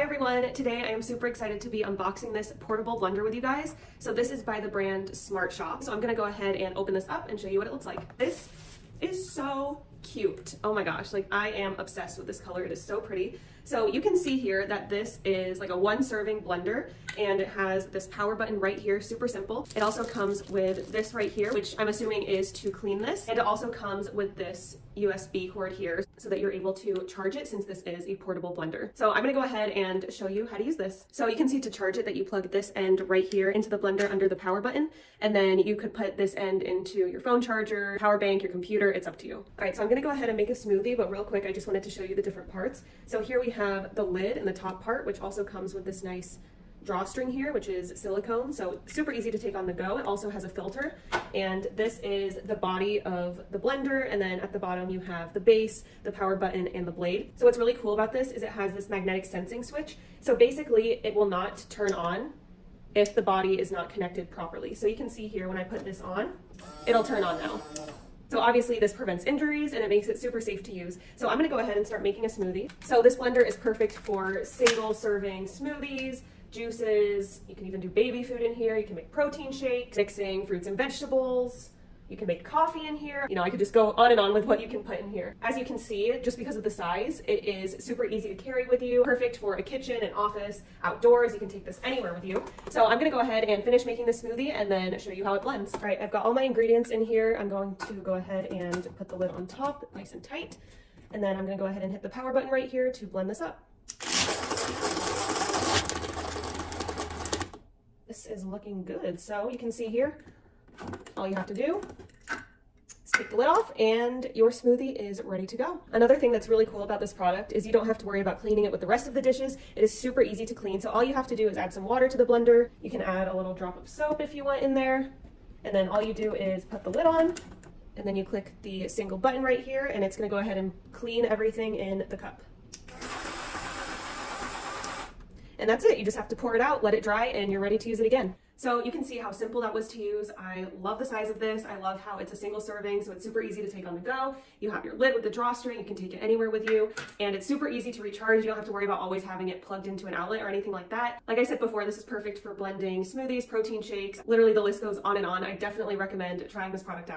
everyone, today I am super excited to be unboxing this portable blender with you guys. So this is by the brand Smart Shop. So I'm gonna go ahead and open this up and show you what it looks like. This is so cute. Oh my gosh, like I am obsessed with this color. It is so pretty. So you can see here that this is like a one serving blender and it has this power button right here, super simple. It also comes with this right here, which I'm assuming is to clean this. And it also comes with this USB cord here so that you're able to charge it since this is a portable blender. So I'm gonna go ahead and show you how to use this. So you can see to charge it that you plug this end right here into the blender under the power button, and then you could put this end into your phone charger, power bank, your computer, it's up to you. All right, so I'm gonna go ahead and make a smoothie, but real quick, I just wanted to show you the different parts. So here we have the lid and the top part, which also comes with this nice drawstring here, which is silicone, so super easy to take on the go. It also has a filter, and this is the body of the blender, and then at the bottom you have the base, the power button, and the blade. So what's really cool about this is it has this magnetic sensing switch, so basically it will not turn on if the body is not connected properly. So you can see here when I put this on, it'll turn on now. So obviously this prevents injuries and it makes it super safe to use. So I'm gonna go ahead and start making a smoothie. So this blender is perfect for single serving smoothies, juices. You can even do baby food in here. You can make protein shakes, mixing fruits and vegetables. You can make coffee in here. You know, I could just go on and on with what you can put in here. As you can see, just because of the size, it is super easy to carry with you. Perfect for a kitchen, an office, outdoors. You can take this anywhere with you. So I'm gonna go ahead and finish making this smoothie and then show you how it blends. All right, I've got all my ingredients in here. I'm going to go ahead and put the lid on top, nice and tight. And then I'm gonna go ahead and hit the power button right here to blend this up. This is looking good. So you can see here, all you have to do is take the lid off and your smoothie is ready to go. Another thing that's really cool about this product is you don't have to worry about cleaning it with the rest of the dishes. It is super easy to clean. So all you have to do is add some water to the blender. You can add a little drop of soap if you want in there. And then all you do is put the lid on and then you click the single button right here and it's gonna go ahead and clean everything in the cup. And that's it. You just have to pour it out, let it dry, and you're ready to use it again. So you can see how simple that was to use. I love the size of this. I love how it's a single serving, so it's super easy to take on the go. You have your lid with the drawstring. You can take it anywhere with you, and it's super easy to recharge. You don't have to worry about always having it plugged into an outlet or anything like that. Like I said before, this is perfect for blending smoothies, protein shakes. Literally, the list goes on and on. I definitely recommend trying this product out.